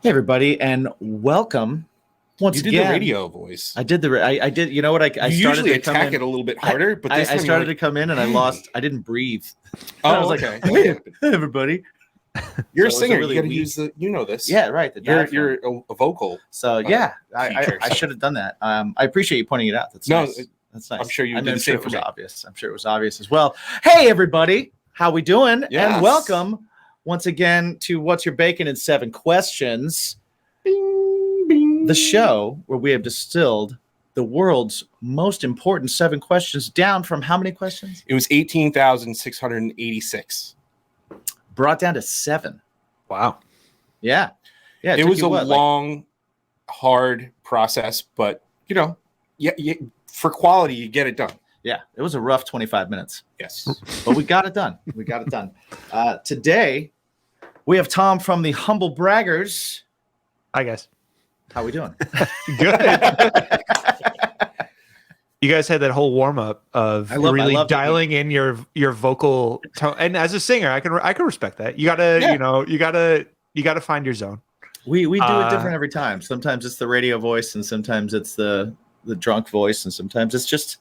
Hey, everybody, and welcome once again. You did the radio voice. I did I did. You know what? I you started usually to come attack in, it a little bit harder, but this I started to come in and I lost. I didn't breathe. I was okay. like, "Hey, everybody." You're So a singer. really you got to use the. You know this. Yeah, right. You're a vocal. So yeah, I should have done that. I appreciate you pointing it out. That's nice. That's nice. I'm sure you did the sure same it was for me. obvious. I'm sure it was obvious as well. Hey, everybody, how we doing? Yes. And welcome once again to What's Your Bacon in 7 Questions. Bing, bing. The show where we have distilled the world's most important 7 questions down from how many questions? It was 18,686. Brought down to 7. Wow. Yeah. Yeah. It was a long, hard process, but for quality, you get it done. Yeah. It was a rough 25 minutes. Yes. But we got it done. Today, we have Tom from the Humble Braggers. Hi, guys. How we doing? Good. You guys had that whole warm up of really dialing in your vocal tone, and as a singer, I can respect that. You gotta, you gotta find your zone. We do it different every time. Sometimes it's the radio voice, and sometimes it's the drunk voice, and sometimes it's just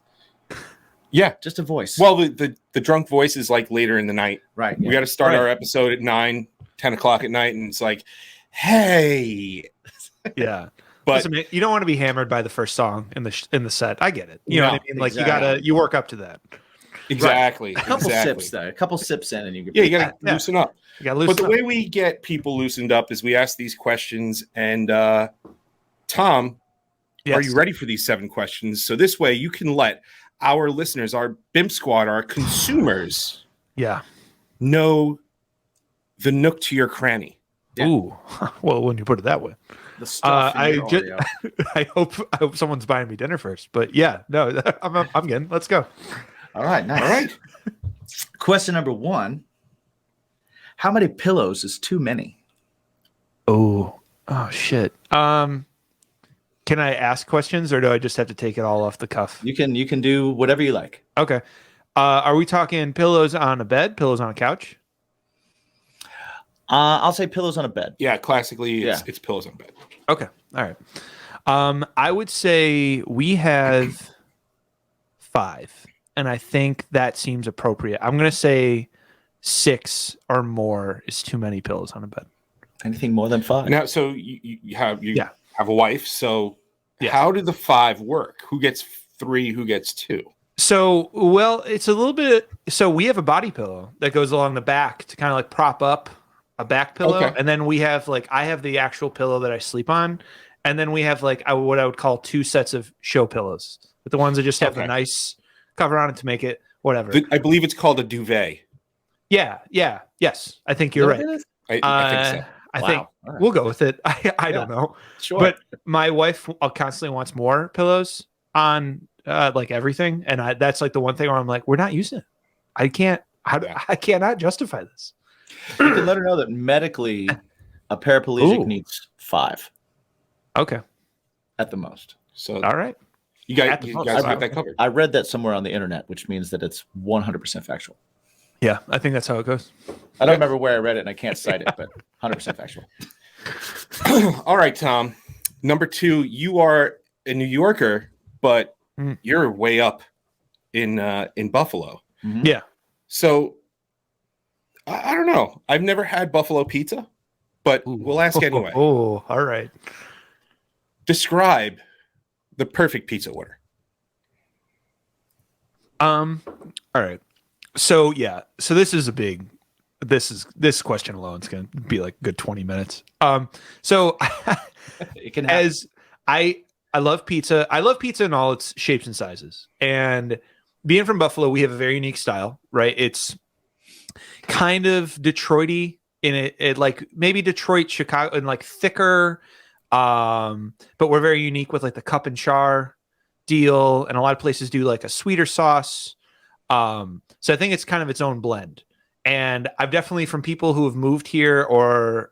a voice. Well, the drunk voice is like later in the night, right? We got to start our episode at 9, 10 o'clock at night, and it's like, hey. Yeah, but listen, man, you don't want to be hammered by the first song in the set. I get it. You know what I mean? Like you work up to that. Exactly. Right. A couple sips though. A couple sips in, and you you got to loosen up. You got to loosen up. But the way we get people loosened up is we ask these questions, and Tom, yes. Are you ready for these 7 questions? So this way you can let our listeners, our BIMP squad, our consumers, know the nook to your cranny. Yeah. Ooh, well, when you put it that way. The stuff I hope someone's buying me dinner first, but I'm getting. Let's go. All right, nice. All right. Question number 1: how many pillows is too many? Oh shit. Can I ask questions, or do I just have to take it all off the cuff? You can do whatever you like. Okay. Are we talking pillows on a bed? Pillows on a couch? I'll say pillows on a bed. Yeah, classically, it's pillows on a bed. Okay, all right. I would say we have 5, and I think that seems appropriate. I'm going to say 6 or more is too many pillows on a bed. Anything more than 5? Now, so you have a wife. So how do the 5 work? Who gets 3? Who gets 2? So, well, it's a little bit. So we have a body pillow that goes along the back to kind of like prop up a back pillow, and then we have I have the actual pillow that I sleep on, and then we have what I would call 2 sets of show pillows, but the ones that just have the nice cover on it to make it whatever. I believe it's called a duvet. Yes, I think you're right. I think so. I think we'll go with it. I don't know, but my wife constantly wants more pillows on everything, and that's the one thing where I'm like, we're not using it. I cannot justify this. You can let her know that medically a paraplegic needs 5. Okay. At the most. So all right. You guys got that covered. I read that somewhere on the internet, which means that it's 100% factual. Yeah, I think that's how it goes. I don't remember where I read it, and I can't cite it, but 100% factual. All right, Tom. Number 2, you are a New Yorker, but you're way up in Buffalo. Mm-hmm. Yeah. So I don't know. I've never had buffalo pizza, but we'll ask anyway. Oh, all right. Describe the perfect pizza order. All right. So this is this question alone is going to be like a good 20 minutes. So it can I love pizza. I love pizza in all its shapes and sizes. And being from Buffalo, we have a very unique style, right? It's kind of Detroit-y in it like maybe Detroit, Chicago, and thicker. But we're very unique with the cup and char deal, and a lot of places do a sweeter sauce. So I think it's kind of its own blend. And I've definitely, from people who have moved here or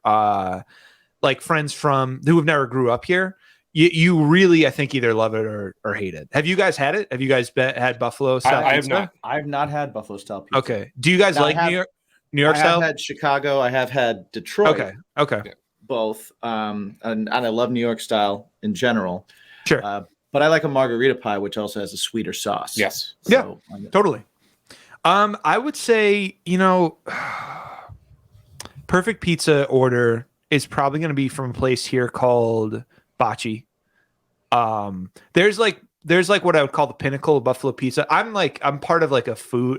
friends who have never grew up here, you really, I think, either love it or hate it. Have you guys had it? Have you guys had Buffalo style pizza? I have not. I've not had Buffalo style pizza. Okay. Do you guys like New York style? I have had Chicago. I have had Detroit. Okay. both, and I love New York style in general. Sure. But I like a margarita pie, which also has a sweeter sauce. Yes. So, yeah, totally. I would say, perfect pizza order is probably going to be from a place here called Bocce. There's what I would call the pinnacle of Buffalo pizza. I'm part of like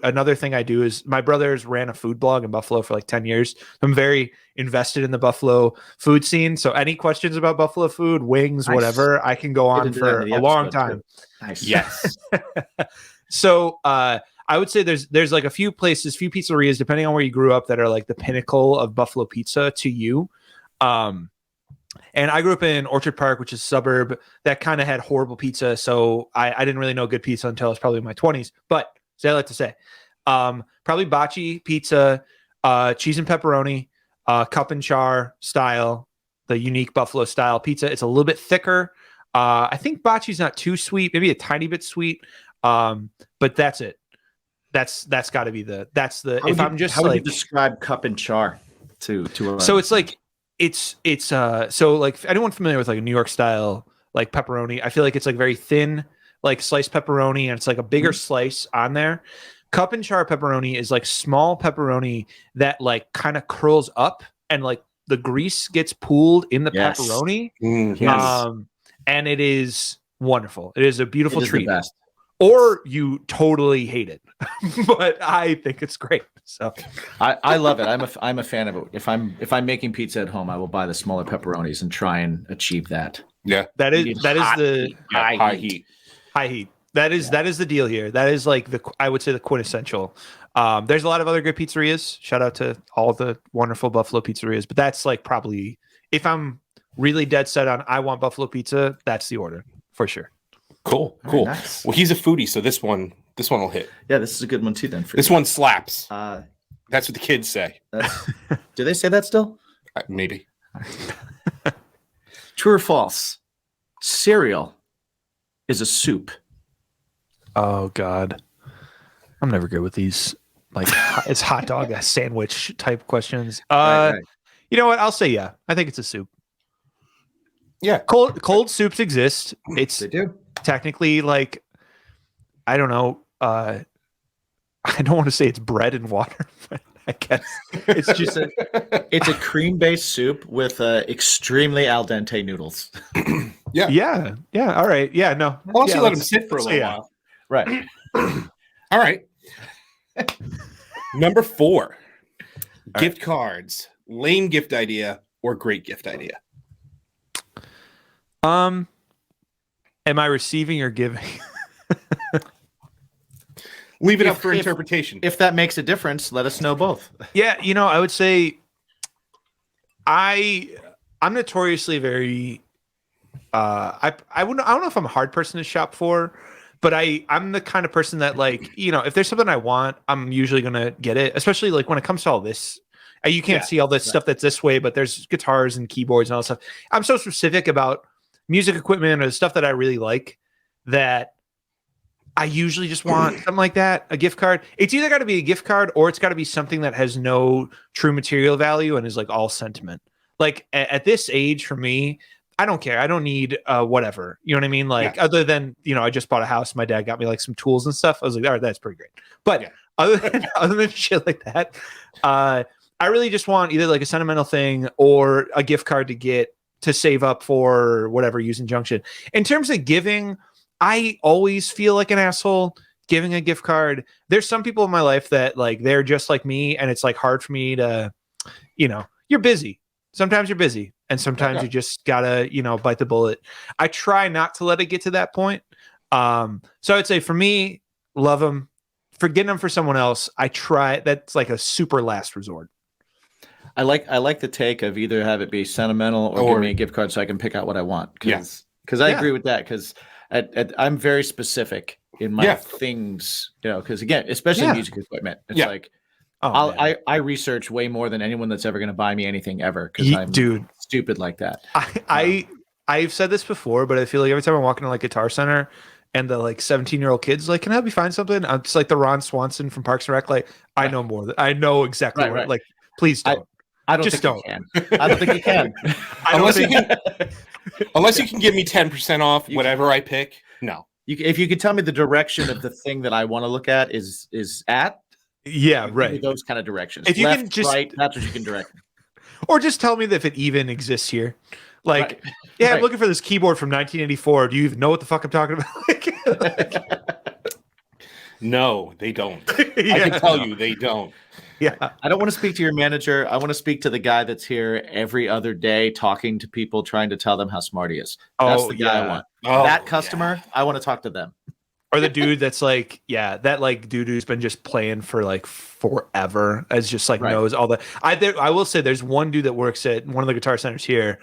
another thing I do is my brothers ran a food blog in Buffalo for like 10 years. I'm very invested in the Buffalo food scene. So any questions about Buffalo food, wings, whatever, I can go on for a long time. Nice. Yes. So, I would say there's like a few pizzerias, depending on where you grew up, that are like the pinnacle of Buffalo pizza to you. And I grew up in Orchard Park, which is a suburb that kind of had horrible pizza. So I didn't really know good pizza until I was probably in my 20s. But as I like to say, probably Bocce pizza, cheese and pepperoni, cup and char style, the unique Buffalo style pizza. It's a little bit thicker. I think Bocce's not too sweet, maybe a tiny bit sweet. But that's it. That's got to be the. How would you describe cup and char to so it's like. So like anyone familiar with like a New York style like pepperoni, I feel like it's like very thin, like sliced pepperoni, and it's like a bigger slice on there. Cup and char pepperoni is like small pepperoni that like kind of curls up and like the grease gets pooled in the pepperoni. Yes. And it is wonderful. It is a beautiful treat. The best. Or you totally hate it, but I think it's great. So I love it. I'm a fan of it. If I'm making pizza at home, I will buy the smaller pepperonis and try and achieve that. Yeah, that is the high heat. High heat. That is the deal here. That is like I would say the quintessential. There's a lot of other good pizzerias. Shout out to all the wonderful Buffalo pizzerias, but that's like probably if I'm really dead set on I want Buffalo pizza, that's the order for sure. Cool. Nice. Well, he's a foodie, so this one will hit. Yeah, this is a good one too. Then this one slaps. That's what the kids say. Do they say that still? Maybe. True or false? Cereal is a soup. Oh God, I'm never good with these. Like it's hot dog a sandwich type questions. Right. You know what? I'll say yeah. I think it's a soup. Yeah, cold soups exist. They do. Technically, like, I don't know. I don't want to say it's bread and water, but I guess it's just it's a cream-based soup with extremely al dente noodles. Yeah. All right. Yeah. No. Also, let them sit for a little while. Right. All right. Number 4, gift cards. Lame gift idea or great gift idea. Am I receiving or giving? Leave it up for interpretation. If that makes a difference, let us know both. Yeah, I would say I'm notoriously very I don't know if I'm a hard person to shop for, but I'm the kind of person that like, if there's something I want, I'm usually going to get it, especially like when it comes to all this. You can't see all this stuff that's this way, but there's guitars and keyboards and all that stuff. I'm so specific about music equipment or the stuff that I really like that I usually just want something like that, a gift card. It's either got to be a gift card or it's got to be something that has no true material value and is like all sentiment. Like at this age for me, I don't care. I don't need whatever. You know what I mean? Like other than, I just bought a house. My dad got me like some tools and stuff. I was like, all right, that's pretty great. But other than shit like that, I really just want either like a sentimental thing or a gift card to save up for whatever use injunction. In terms of giving, I always feel like an asshole giving a gift card. There's some people in my life that like, they're just like me. And it's like hard for me to, you're busy. Sometimes you're busy and sometimes you just gotta, bite the bullet. I try not to let it get to that point. So I'd say for me, love them. For getting them for someone else, I try. That's like a super last resort. I like the take of either have it be sentimental or give me a gift card so I can pick out what I want. Because I agree with that. Because I'm very specific in my things. Because again, especially music equipment, it's like I research way more than anyone that's ever going to buy me anything ever. Because I'm stupid like that. I've said this before, but I feel like every time I walk into like Guitar Center and the like 17-year-old kids like, can I help you find something? It's like the Ron Swanson from Parks and Rec. Like I know more. I know exactly what. Like please don't. I don't Just think you can. I don't think you can. Unless you can give me 10% off whatever I pick. No. If you could tell me the direction of the thing that I want to look at is at. Yeah, right. Those kind of directions. If you Left, can just right, that's what you can direct me. Or just tell me that if it even exists here. Like, right. yeah, right. I'm looking for this keyboard from 1984. Do you even know what the fuck I'm talking about? No, they don't. Yeah, I can tell you they don't. Yeah. I don't want to speak to your manager. I want to speak to the guy that's here every other day talking to people, trying to tell them how smart he is. That's the guy I want. That customer, I want to talk to them. Or the dude that's like, that like dude who's been just playing for like forever, as just like knows all the. I will say there's one dude that works at one of the Guitar Centers here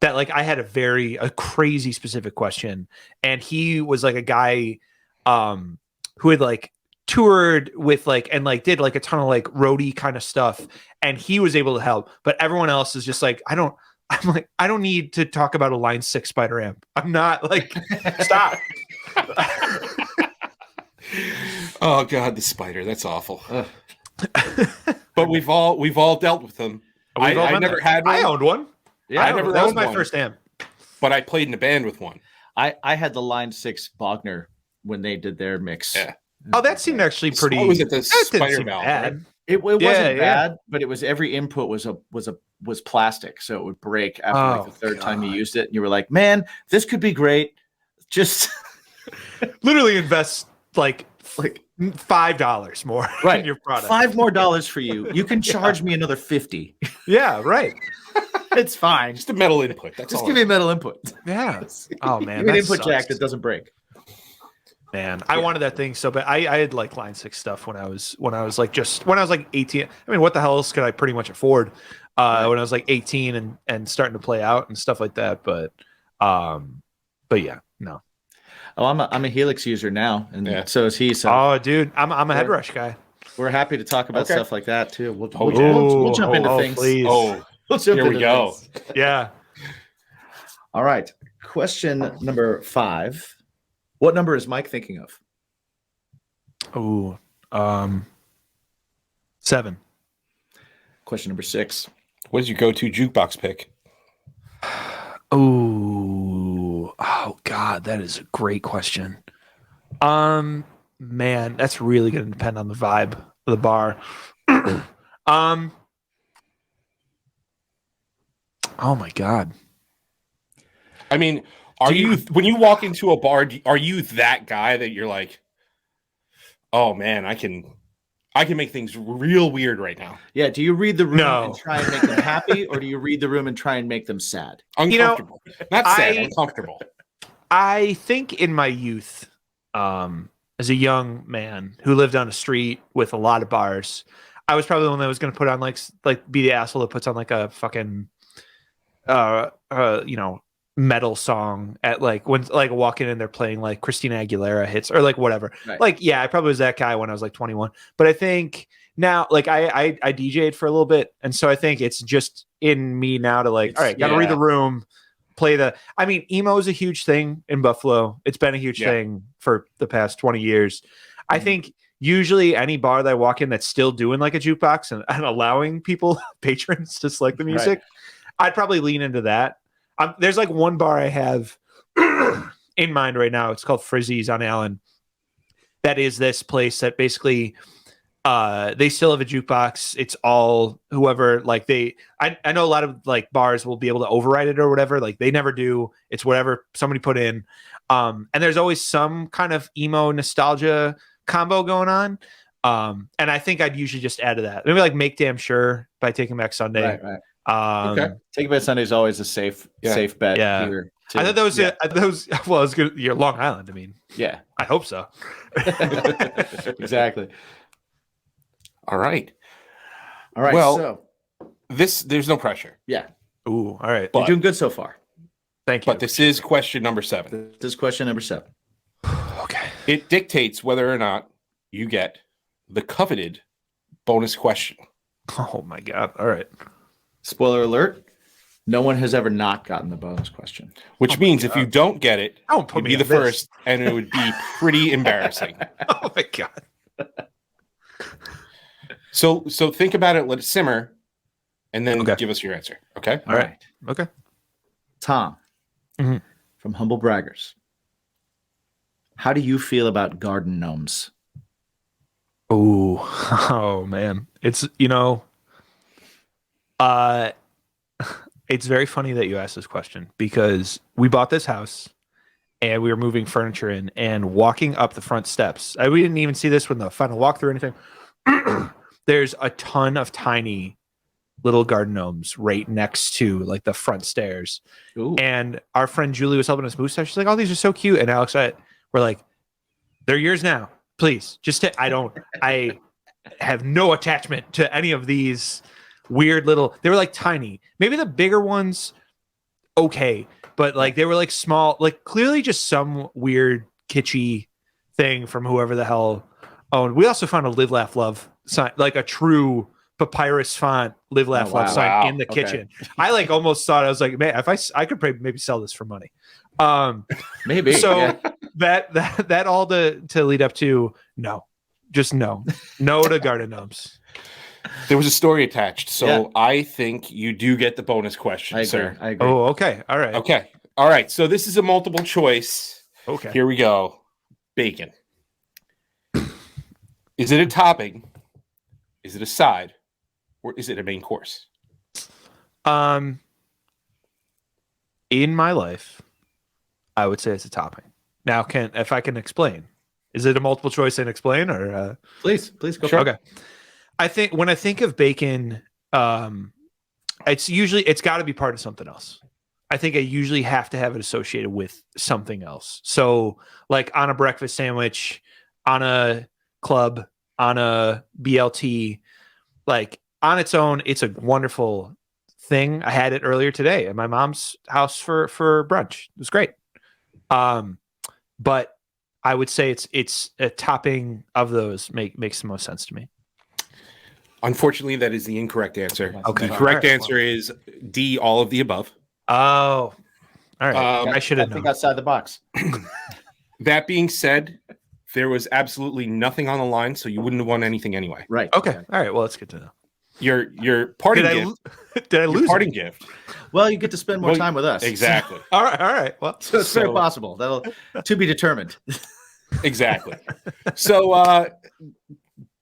that like I had a crazy specific question, and he was like a guy who had like toured with like and like did like a ton of like roadie kind of stuff, and he was able to help, but everyone else is just like I don't need to talk about a Line 6 Spider amp. I'm not like stop. Oh God, the Spider. That's awful. But we've all dealt with them. I never had one. I owned one. Yeah, that was my first amp. But I played in a band with one. I had the Line 6 Bogner when they did their mix. Yeah. Oh, that seemed actually pretty. What was it? The Spider valve. Right? It wasn't bad, but it was every input was plastic, so it would break after like the third time you used it. And you were like, man, this could be great. Just literally invest like $5 more in your product. $5 more for you. You can charge me another $50. Yeah, right. It's fine. Just a metal input. That's just give me a metal input. Yeah. Oh man, give me an input jack that doesn't break. Man, I wanted that thing so bad. I had like Line 6 stuff when I was like 18. I mean, what the hell else could I pretty much afford when I was like 18 and starting to play out and stuff like that. But yeah, no. Oh, I'm a Helix user now, and so is he. So oh, dude, I'm a Headrush guy. We're happy to talk about stuff like that too. We'll jump into things. Please. Here we go. Things. Yeah. All right. Question number 5. What number is Mike thinking of? Oh, 7. Question number 6. What is your go-to jukebox pick? Oh God, that is a great question. Man, that's really going to depend on the vibe of the bar. Oh my God. I mean, when you walk into a bar, are you that guy that you're like, oh man, I can make things real weird right now? Yeah. Do you read the room and try and make them happy, or do you read the room and try and make them sad? Uncomfortable. Not sad, uncomfortable. I think in my youth, as a young man who lived on a street with a lot of bars, I was probably the one that was going to put on like be the asshole that puts on like a fucking, metal song at like when like walking in, they're playing like Christina Aguilera hits or like whatever. Right. Like, yeah, I probably was that guy when I was like 21. But I think now, like I DJ'd for a little bit, and so I think it's just in me now to like, all right, got to read the room, play the. I mean, emo is a huge thing in Buffalo. It's been a huge thing for the past 20 years. I think usually any bar that I walk in that's still doing like a jukebox and allowing people, patrons, to select the music, I'd probably lean into that. There's like one bar I have in mind right now. It's called Frizzy's on Allen. That is this place that basically they still have a jukebox. It's all whoever like I know a lot of like bars will be able to override it or whatever. Like they never do. It's whatever somebody put in. And there's always some kind of emo nostalgia combo going on. And I think I'd usually just add to that. Maybe like Make Damn Sure by Taking Back Sunday. Right. Taking Back Sunday is always a safe bet. Yeah. Here I thought that was well, it's good. You're Long Island. I mean, yeah, I hope so. Exactly. All right. Well, so there's no pressure. Yeah. Ooh, all right. You're doing good so far. Thank you. But this is question number 7. This is question number 7. Okay. It dictates whether or not you get the coveted bonus question. Oh my God. All right. Spoiler alert. No one has ever not gotten the bonus question. Which means if you don't get it, you'd be the first, and it would be pretty embarrassing. Oh my God. So think about it, let it simmer, and then give us your answer. Okay. All right. Okay. Tom, from Humble Braggers. How do you feel about garden gnomes? Oh man. It's, it's very funny that you asked this question because we bought this house and we were moving furniture in and walking up the front steps. We didn't even see this when the final walkthrough or anything. There's a ton of tiny little garden gnomes right next to like the front stairs. Ooh. And our friend Julie was helping us move stuff. She's like, "Oh, these are so cute." And Alex, we're like, "They're yours now. Please, I have no attachment to any of these weird little." They were like tiny. Maybe the bigger ones, okay, but like they were like small, like clearly just some weird kitschy thing from whoever the hell owned. We also found a Live Laugh Love sign, like a true papyrus font Live Laugh Love sign in the kitchen. I like almost thought, I was like, man, if I could maybe sell this for money. Maybe. So that all to lead up to no to garden gnomes. There was a story attached, so I think you do get the bonus question, sir. I agree. Oh, okay. All right. Okay. All right. So this is a multiple choice. Okay. Here we go. Bacon. Is it a topping? Is it a side? Or is it a main course? In my life, I would say it's a topping. Now, if I can explain, is it a multiple choice and explain, or please go? Sure. Okay. When I think of bacon, it's got to be part of something else. I think I usually have to have it associated with something else. So, like on a breakfast sandwich, on a club, on a BLT, like on its own, it's a wonderful thing. I had it earlier today at my mom's house for brunch. It was great. But I would say it's a topping of those makes the most sense to me. Unfortunately, that is the incorrect answer. Okay. The correct answer is D, all of the above. Oh, all right. I should have known. Think outside the box. That being said, there was absolutely nothing on the line, so you wouldn't have won anything anyway. Right. Okay. All right. Well, that's good to know. Your parting gift. Did I lose? Parting gift. Well, you get to spend more time with us. Exactly. All right. Well, so it's very possible. That'll to be determined. Exactly. So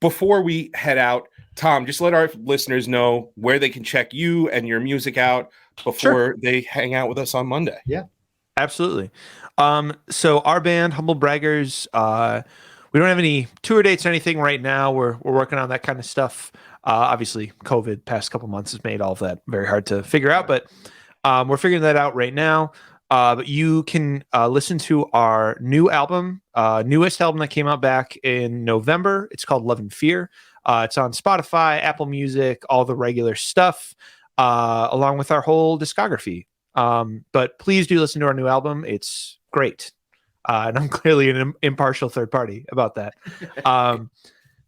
before we head out, Tom, just let our listeners know where they can check you and your music out before they hang out with us on Monday. Yeah, absolutely. So our band, Humble Braggers, we don't have any tour dates or anything right now. We're working on that kind of stuff. Obviously, COVID past couple months has made all of that very hard to figure out, but we're figuring that out right now. But you can listen to our new album, newest album that came out back in November. It's called Love and Fear. It's on Spotify, Apple Music, all the regular stuff, along with our whole discography. But please do listen to our new album. It's great. And I'm clearly an impartial third party about that.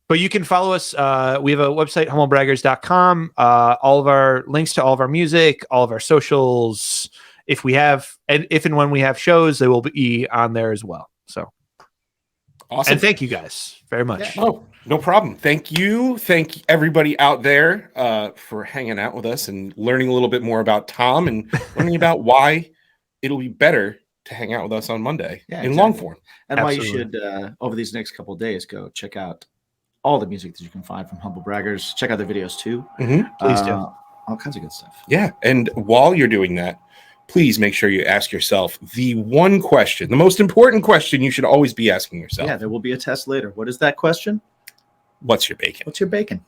But you can follow us. We have a website, humblebraggers.com. All of our links to all of our music, all of our socials. If and when we have shows, they will be on there as well. So awesome. And thank you guys very much. Yeah. Oh, no problem. Thank you. Thank everybody out there for hanging out with us and learning a little bit more about Tom and learning about why it'll be better to hang out with us on Monday in long form. And why you should, over these next couple of days, go check out all the music that you can find from Humble Braggers. Check out their videos too. Mm-hmm. Please do. All kinds of good stuff. Yeah. And while you're doing that, please make sure you ask yourself the one question, the most important question you should always be asking yourself. Yeah, there will be a test later. What is that question? What's your bacon? What's your bacon?